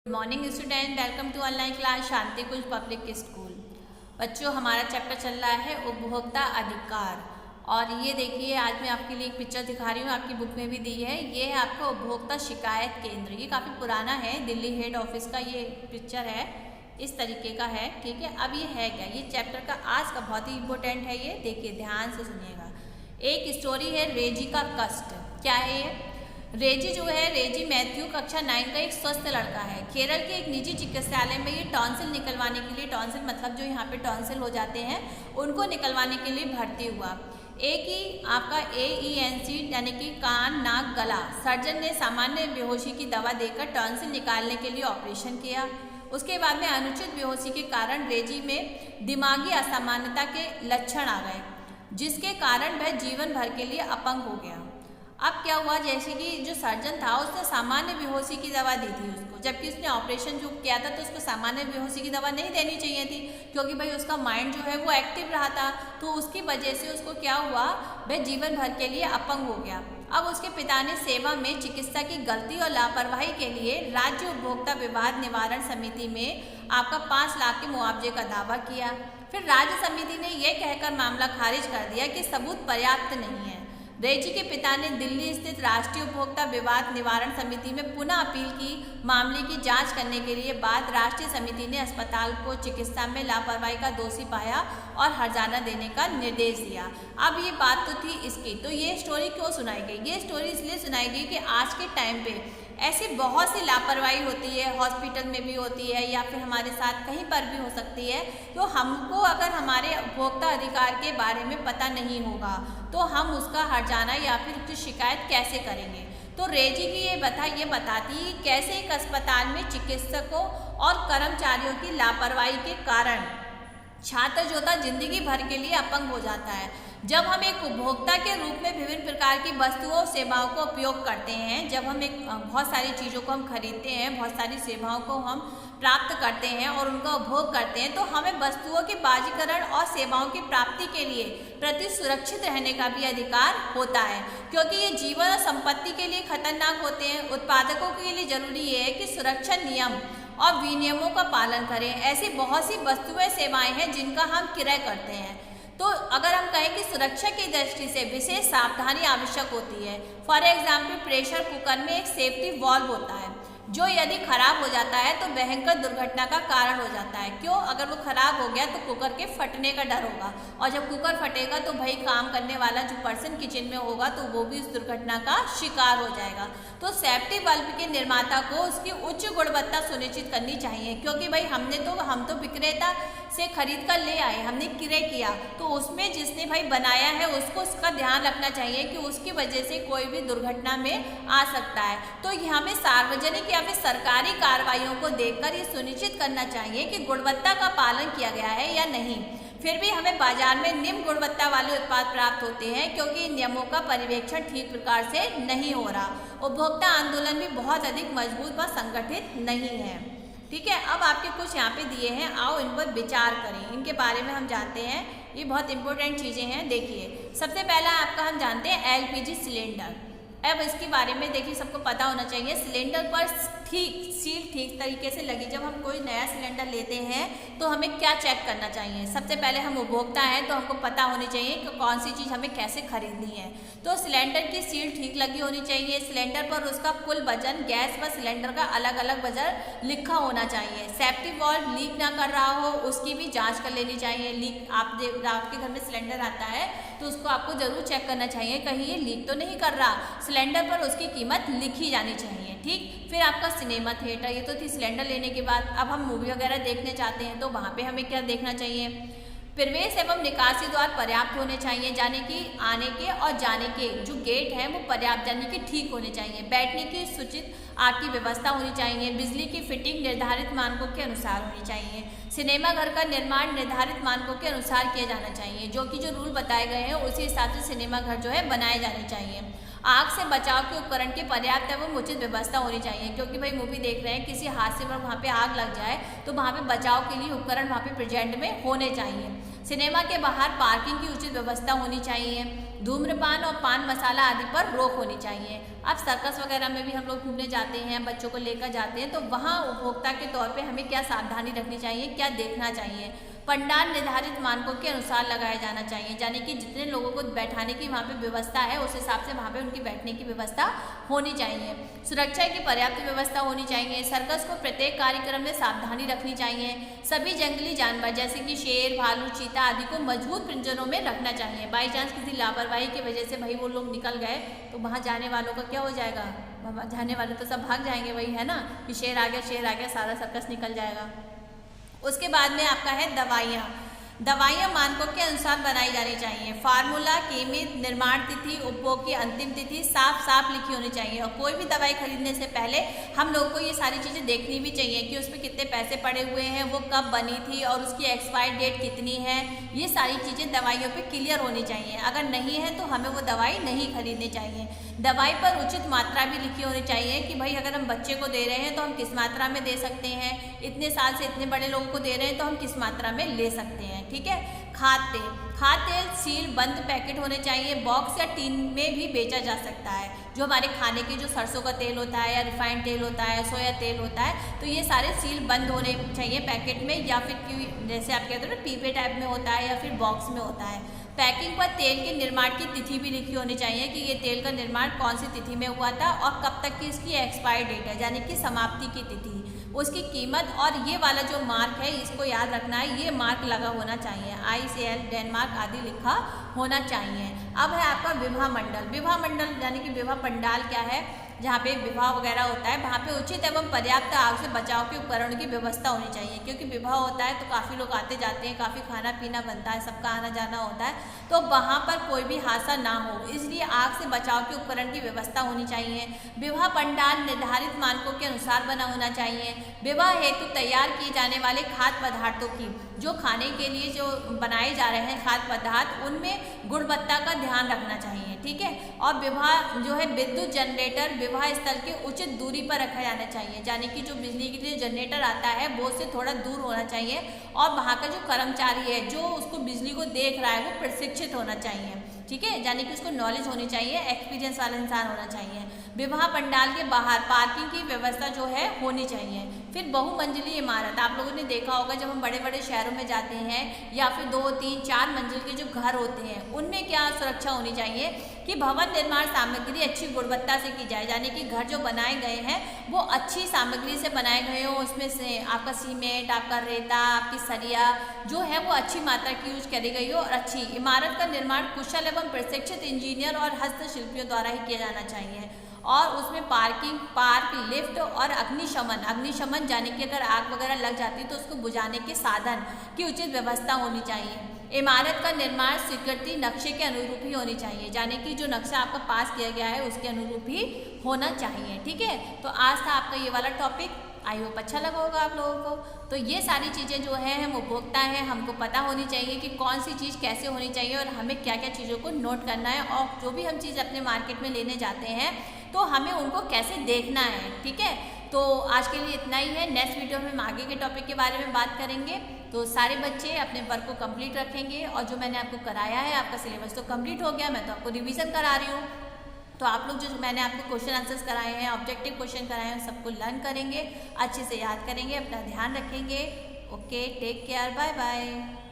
Good morning student, welcome to online class Shanti Kunj public school. बच्चों, हमारा chapter चल रहा है उपभोक्ता अधिकार। और ये देखिए, आज मैं आपके लिए एक पिक्चर दिखा रही हूँ, आपकी बुक में भी दी है। ये है आपका उपभोक्ता शिकायत केंद्र। ये काफ़ी पुराना है, दिल्ली हेड ऑफिस का ये पिक्चर है, इस तरीके का है। ठीक है, अब ये है क्या, ये चैप्टर का आज का बहुत ही इंपॉर्टेंट है। ये देखिए, ध्यान से सुनिएगा। एक स्टोरी है रेजी का कष्ट। क्या है ये? रेजी जो है, रेजी मैथ्यू कक्षा 9 का एक स्वस्थ लड़का है। केरल के एक निजी चिकित्सालय में ये टॉन्सिल निकलवाने के लिए, टॉन्सिल मतलब जो यहाँ पे टॉन्सिल हो जाते हैं, उनको निकलवाने के लिए भर्ती हुआ। एक ही आपका AENC यानी कि कान नाक गला सर्जन ने सामान्य बेहोशी की दवा देकर टॉन्सिल निकालने के लिए ऑपरेशन किया। उसके बाद में अनुचित बेहोशी के कारण रेजी में दिमागी असामान्यता के लक्षण आ गए, जिसके कारण वह जीवन भर के लिए अपंग हो गया। अब क्या हुआ, जैसे कि जो सर्जन था उसने सामान्य बेहोशी की दवा दी थी उसको, जबकि उसने ऑपरेशन जो किया था तो उसको सामान्य बेहोशी की दवा नहीं देनी चाहिए थी, क्योंकि भाई उसका माइंड जो है वो एक्टिव रहा था। तो उसकी वजह से उसको क्या हुआ, वह जीवन भर के लिए अपंग हो गया। अब उसके पिता ने सेवा में चिकित्सा की गलती और लापरवाही के लिए राज्य उपभोक्ता विवाद निवारण समिति में आपका 5 लाख के मुआवजे का दावा किया। फिर राज्य समिति ने यह कहकर मामला खारिज कर दिया कि सबूत पर्याप्त नहीं है। रेजी के पिता ने दिल्ली स्थित राष्ट्रीय उपभोक्ता विवाद निवारण समिति में पुनः अपील की। मामले की जांच करने के लिए बाद राष्ट्रीय समिति ने अस्पताल को चिकित्सा में लापरवाही का दोषी पाया और हर्जाना देने का निर्देश दिया। अब ये बात तो थी इसकी, तो ये स्टोरी क्यों सुनाई गई? ये स्टोरी इसलिए सुनाई गई कि आज के टाइम पे ऐसी बहुत सी लापरवाही होती है, हॉस्पिटल में भी होती है या फिर हमारे साथ कहीं पर भी हो सकती है। तो हमको अगर हमारे उपभोक्ता अधिकार के बारे में पता नहीं होगा तो हम उसका हर्जाना या फिर उसकी शिकायत कैसे करेंगे? तो रेजी की ये बताती है कैसे एक अस्पताल में चिकित्सकों और कर्मचारियों की लापरवाही के कारण छात्र जो था जिंदगी भर के लिए अपंग हो जाता है। जब हम एक उपभोक्ता के रूप में विभिन्न प्रकार की वस्तुओं और सेवाओं को उपयोग करते हैं, जब हम बहुत सारी चीज़ों को हम खरीदते हैं, बहुत सारी सेवाओं को हम प्राप्त करते हैं और उनका उपभोग करते हैं, तो हमें वस्तुओं के बाजीकरण और सेवाओं की प्राप्ति के लिए प्रति सुरक्षित रहने का भी अधिकार होता है, क्योंकि ये जीवन और संपत्ति के लिए खतरनाक होते हैं। उत्पादकों के लिए जरूरी है कि सुरक्षा नियम और विनियमों का पालन करें। ऐसी बहुत सी वस्तुएं सेवाएं हैं जिनका हम क्रय करते हैं। तो अगर हम कहें कि सुरक्षा की दृष्टि से विशेष सावधानी आवश्यक होती है। फॉर एग्जाम्पल, प्रेशर कुकर में एक सेफ्टी वॉल्व होता है जो यदि खराब हो जाता है तो भयंकर दुर्घटना का कारण हो जाता है। क्यों? अगर वो खराब हो गया तो कुकर के फटने का डर होगा, और जब कुकर फटेगा तो भाई काम करने वाला जो पर्सन किचन में होगा तो वो भी उस दुर्घटना का शिकार हो जाएगा। तो सेफ्टी बल्ब के निर्माता को उसकी उच्च गुणवत्ता सुनिश्चित करनी चाहिए, क्योंकि भाई हम तो विक्रेता से खरीद कर ले आए, हमने क्रय किया, तो उसमें जिसने भाई बनाया है उसको उसका ध्यान रखना चाहिए कि उसकी वजह से कोई भी दुर्घटना में आ सकता है। तो यहाँ में सार्वजनिक या फिर सरकारी कार्रवाइयों को देखकर ये सुनिश्चित करना चाहिए कि गुणवत्ता का पालन किया गया है या नहीं। फिर भी हमें बाजार में निम्न गुणवत्ता वाले उत्पाद प्राप्त होते हैं, क्योंकि इन नियमों का पर्यवेक्षण ठीक प्रकार से नहीं हो रहा। उपभोक्ता आंदोलन भी बहुत अधिक मजबूत व संगठित नहीं है। ठीक है, अब आपके कुछ यहाँ पे दिए हैं, आओ इन पर विचार करें, इनके बारे में हम जानते हैं। ये बहुत इंपॉर्टेंट चीज़ें हैं। देखिए, सबसे पहला आपका हम जानते हैं LPG सिलेंडर। अब इसके बारे में देखिए, सबको पता होना चाहिए। सिलेंडर पर सील ठीक तरीके से लगी। जब हम कोई नया सिलेंडर लेते हैं तो हमें क्या चेक करना चाहिए? सबसे पहले हम उपभोक्ता हैं तो हमको पता होनी चाहिए कि कौन सी चीज़ हमें कैसे खरीदनी है। तो सिलेंडर की सील ठीक लगी होनी चाहिए। सिलेंडर पर उसका कुल वजन, गैस व सिलेंडर का अलग अलग वजन लिखा होना चाहिए। सेफ्टी वॉल्व लीक ना कर रहा हो उसकी भी जाँच कर लेनी चाहिए। लीक आपके घर में सिलेंडर आता है तो उसको आपको जरूर चेक करना चाहिए, कहीं ये लीक तो नहीं कर रहा। सिलेंडर पर उसकी कीमत लिखी जानी चाहिए। ठीक, फिर आपका सिनेमा थिएटर, ये तो थी सिलेंडर लेने के बाद। अब हम मूवी वगैरह देखने चाहते हैं तो वहाँ पे हमें क्या देखना चाहिए? प्रवेश एवं निकासी द्वार पर्याप्त होने चाहिए, जाने की आने के और जाने के जो गेट हैं वो पर्याप्त यानी कि ठीक होने चाहिए। बैठने की सूचित आपकी व्यवस्था होनी चाहिए। बिजली की फिटिंग निर्धारित मानकों के अनुसार होनी चाहिए। सिनेमा घर का निर्माण निर्धारित मानकों के अनुसार किया जाना चाहिए, जो कि जो रूल बताए गए हैं उसी हिसाब से सिनेमा घर जो है बनाए जाने चाहिए। आग से बचाव के उपकरण की पर्याप्त एवं उचित व्यवस्था होनी चाहिए, क्योंकि भाई मूवी देख रहे हैं, किसी हादसे में वहाँ पे आग लग जाए तो वहाँ पे बचाव के लिए उपकरण वहाँ पे प्रेजेंट में होने चाहिए। सिनेमा के बाहर पार्किंग की उचित व्यवस्था होनी चाहिए। धूम्रपान और पान मसाला आदि पर रोक होनी चाहिए। अब सर्कस वगैरह में भी हम लोग घूमने जाते हैं, बच्चों को लेकर जाते हैं, तो वहाँ उपभोक्ता के तौर पे हमें क्या सावधानी रखनी चाहिए, क्या देखना चाहिए। पंडाल निर्धारित मानकों के अनुसार लगाया जाना चाहिए, यानी कि जितने लोगों को बैठाने की वहाँ पे व्यवस्था है उस हिसाब से वहाँ पे उनकी बैठने की व्यवस्था होनी चाहिए। सुरक्षा की पर्याप्त व्यवस्था होनी चाहिए। सर्कस को प्रत्येक कार्यक्रम में सावधानी रखनी चाहिए। सभी जंगली जानवर जैसे कि शेर, भालू, चीता आदि को मजबूत पिंजरों में रखना चाहिए। बाई चांस किसी लापरवाही की वजह से भाई वो लोग निकल गए तो वहाँ जाने वालों का क्या हो जाएगा, वहाँ जाने वाले तो सब भाग जाएंगे, वही है ना कि शेर आ गया, सारा सर्कस निकल जाएगा। उसके बाद में आपका है दवाइयाँ। दवाइयाँ मानकों के अनुसार बनाई जानी चाहिए। फार्मूला, कीमत, निर्माण तिथि, उपभोग की अंतिम तिथि साफ लिखी होनी चाहिए। और कोई भी दवाई खरीदने से पहले हम लोगों को ये सारी चीज़ें देखनी भी चाहिए कि उसमें कितने पैसे पड़े हुए हैं, वो कब बनी थी और उसकी एक्सपायरी डेट कितनी है। ये सारी चीज़ें दवाइयों पे क्लियर होनी चाहिए। अगर नहीं है तो हमें वो दवाई नहीं खरीदनी चाहिए। दवाई पर उचित मात्रा भी लिखी होनी चाहिए कि भाई अगर हम बच्चे को दे रहे हैं तो हम किस मात्रा में दे सकते हैं, इतने साल से इतने बड़े लोगों को दे रहे हैं तो हम किस मात्रा में ले सकते हैं। ठीक है। खाद्य तेल सील बंद पैकेट होने चाहिए। बॉक्स या टीन में भी बेचा जा सकता है। जो हमारे खाने के जो सरसों का तेल होता है या रिफाइंड तेल होता है, सोया तेल होता है, तो ये सारे सील बंद होने चाहिए पैकेट में, या फिर जैसे आप कहते हो ना पीपे टाइप में होता है या फिर बॉक्स में होता है। पैकिंग पर तेल के निर्माण की तिथि भी लिखी होनी चाहिए कि ये तेल का निर्माण कौन सी तिथि में हुआ था और कब तक की इसकी एक्सपायरी डेट है, यानी कि समाप्ति की तिथि, उसकी कीमत, और ये वाला जो मार्क है इसको याद रखना है, ये मार्क लगा होना चाहिए, ICL, डेनमार्क आदि लिखा होना चाहिए। अब है आपका विवाह मंडल। विवाह मंडल यानी कि विवाह पंडाल क्या है, जहाँ पे विवाह वगैरह होता है वहाँ पे उचित एवं पर्याप्त आग से बचाव के उपकरणों की व्यवस्था होनी चाहिए, क्योंकि विवाह होता है तो काफ़ी लोग आते जाते हैं, काफ़ी खाना पीना बनता है, सबका आना जाना होता है, तो वहाँ पर कोई भी हादसा ना हो, इसलिए आग से बचाव के उपकरण की व्यवस्था होनी चाहिए। विवाह पंडाल निर्धारित मानकों के अनुसार बना होना चाहिए। विवाह हेतु तैयार किए जाने वाले खाद्य पदार्थों की, जो खाने के लिए जो बनाए जा रहे हैं खाद्य पदार्थ, उनमें गुणवत्ता का ध्यान रखना चाहिए। ठीक है। और विवाह जो है विद्युत जनरेटर विवाह स्थल के उचित दूरी पर रखा जाना चाहिए, यानी कि जो बिजली के लिए जनरेटर आता है वो उससे थोड़ा दूर होना चाहिए, और वहाँ का जो कर्मचारी है जो उसको बिजली को देख रहा है वो प्रशिक्षित होना चाहिए। ठीक है, यानी कि उसको नॉलेज होनी चाहिए, एक्सपीरियंस वाला इंसान होना चाहिए। विवाह पंडाल के बाहर पार्किंग की व्यवस्था जो है होनी चाहिए। फिर बहुमंजिली इमारत, आप लोगों ने देखा होगा जब हम बड़े बड़े शहरों में जाते हैं या फिर 2, 3, 4 मंजिल के जो घर होते हैं उनमें क्या सुरक्षा होनी चाहिए कि भवन निर्माण सामग्री अच्छी गुणवत्ता से की जाए, यानी कि घर जो बनाए गए हैं वो अच्छी सामग्री से बनाए गए हों, उसमें से आपका सीमेंट, आपका रेता, आपकी सरिया जो है वो अच्छी मात्रा की यूज करी गई हो, और अच्छी इमारत का निर्माण कुशल एवं प्रशिक्षित इंजीनियर और हस्तशिल्पियों द्वारा ही किया जाना चाहिए। और उसमें पार्किंग, पार्क, लिफ्ट और अग्निशमन यानी कि अगर आग वगैरह लग जाती है तो उसको बुझाने के साधन की उचित व्यवस्था होनी चाहिए। इमारत का निर्माण स्वीकृति नक्शे के अनुरूप ही होनी चाहिए, यानी कि जो नक्शा आपका पास किया गया है उसके अनुरूप ही होना चाहिए। ठीक है, तो आज था आपका ये वाला टॉपिक, आई होप अच्छा लगा होगा आप लोगों को। तो ये सारी चीज़ें जो है हम उपभोक्ता हैं, हमको पता होनी चाहिए कि कौन सी चीज़ कैसे होनी चाहिए और हमें क्या क्या चीज़ों को नोट करना है, और जो भी हम चीज़ अपने मार्केट में लेने जाते हैं तो हमें उनको कैसे देखना है। ठीक है, तो आज के लिए इतना ही है। नेक्स्ट वीडियो में हम आगे के टॉपिक के बारे में बात करेंगे। तो सारे बच्चे अपने वर्क को कंप्लीट रखेंगे, और जो मैंने आपको कराया है आपका सिलेबस तो कंप्लीट हो गया, मैं तो आपको रिवीजन करा रही हूँ। तो आप लोग जो मैंने आपको क्वेश्चन आंसर्स कराए हैं, ऑब्जेक्टिव क्वेश्चन कराए हैं, सबको लर्न करेंगे, अच्छे से याद करेंगे, अपना ध्यान रखेंगे। Okay, take care, bye bye.